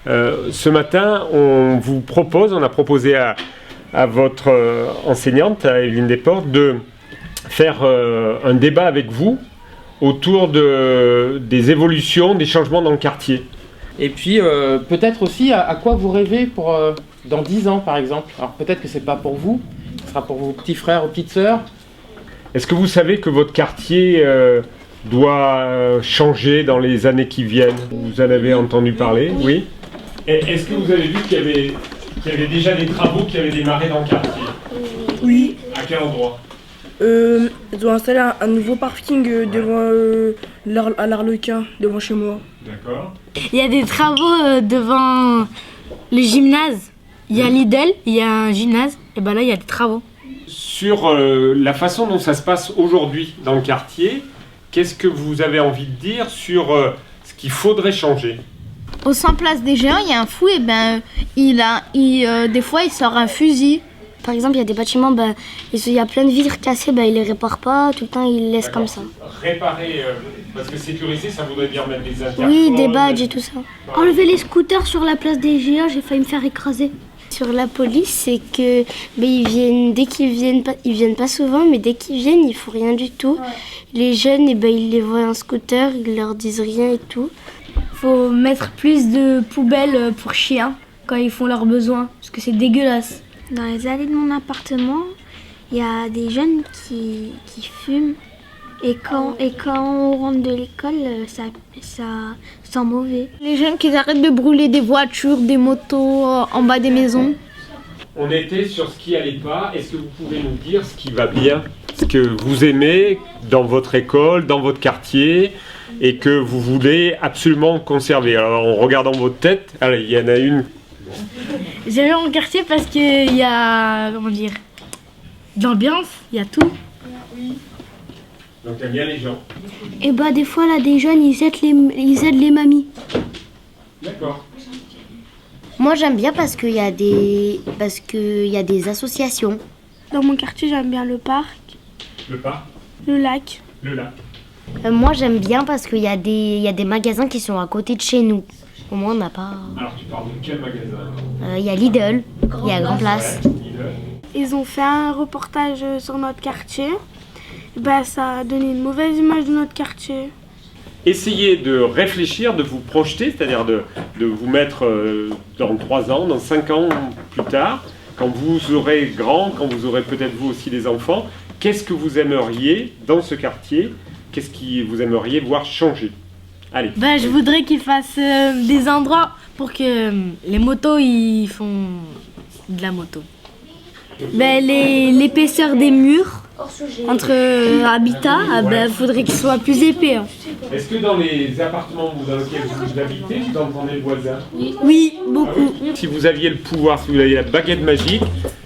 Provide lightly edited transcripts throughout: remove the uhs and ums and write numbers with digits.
Ce matin, on a proposé à votre enseignante, à Evelyne Desportes, de faire un débat avec vous autour des évolutions, des changements dans le quartier. Et puis peut-être aussi à quoi vous rêvez pour dans 10 ans par exemple. Alors peut-être que c'est pas pour vous, ce sera pour vos petits frères ou petites sœurs. Est-ce que vous savez que votre quartier doit changer dans les années qui viennent? Vous en avez entendu parler? Oui. Et est-ce que vous avez vu qu'il y avait déjà des travaux qui avaient démarré dans le quartier? Oui. À quel endroit? Ils ont installé un nouveau parking devant à l'Arlequin, devant chez moi. D'accord. Il y a des travaux devant le gymnase. Il y a Lidl, il y a un gymnase, et ben là il y a des travaux. Sur la façon dont ça se passe aujourd'hui dans le quartier, qu'est-ce que vous avez envie de dire sur ce qu'il faudrait changer? Au 100 Place des Géants, il y a un fou, et ben des fois il sort un fusil. Par exemple, il y a des bâtiments, il y a plein de vitres cassées, il les répare pas, tout le temps il laisse comme ça. Réparer, parce que sécuriser, ça voudrait dire mettre des interphones. Oui, des badges et tout ça. Enlever les scooters sur la place des Géants, j'ai failli me faire écraser. Sur la police, c'est que ils viennent pas souvent, mais dès qu'ils viennent, ils font rien du tout. Ouais. Les jeunes, ils les voient en scooter, ils leur disent rien et tout. Faut mettre plus de poubelles pour chiens quand ils font leurs besoins, parce que c'est dégueulasse. Dans les allées de mon appartement, il y a des jeunes qui fument. Et quand on rentre de l'école, ça sent mauvais. Les jeunes qui arrêtent de brûler des voitures, des motos en bas des maisons. On était sur ce qui allait pas. Est-ce que vous pouvez nous dire ce qui va bien? Ce que vous aimez dans votre école, dans votre quartier, et que vous voulez absolument conserver. Alors en regardant votre tête, allez, il y en a une. J'aime bien mon quartier parce qu'il y a, de l'ambiance, il y a tout. Donc t'aimes bien les gens. Et des fois là, des jeunes, ils aident les mamies. D'accord. Moi j'aime bien parce qu'il y a des associations. Dans mon quartier, j'aime bien le parc. Le parc? Le lac. Le lac. Moi j'aime bien parce qu'il y a des magasins qui sont à côté de chez nous. Au moins on n'a pas... Alors tu parles de quel magasin? Il y a Lidl, il y a Grand Place. Ouais, Lidl. Ils ont fait un reportage sur notre quartier. Ça a donné une mauvaise image de notre quartier. Essayez de réfléchir, de vous projeter, c'est-à-dire de vous mettre dans 3 ans, dans 5 ans plus tard, quand vous serez grand, quand vous aurez peut-être vous aussi des enfants, qu'est-ce que vous aimeriez dans ce quartier? Qu'est-ce que vous aimeriez voir changer? Allez. Je voudrais qu'ils fassent des endroits pour que les motos ils font de la moto. L'épaisseur des murs entre habitats, faudrait qu'ils soient plus épais. Hein. Est-ce que dans les appartements dans lesquels vous habitez, vous entendez le voisin? Oui, beaucoup. Ah oui. Si vous aviez le pouvoir, si vous aviez la baguette magique,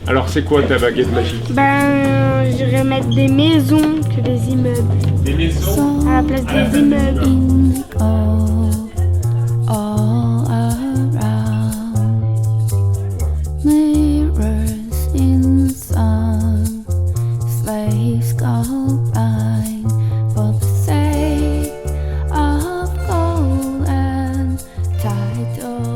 alors c'est quoi ta baguette magique? Je dirais mettre des maisons que des immeubles. Des maisons? À la place des immeubles. Title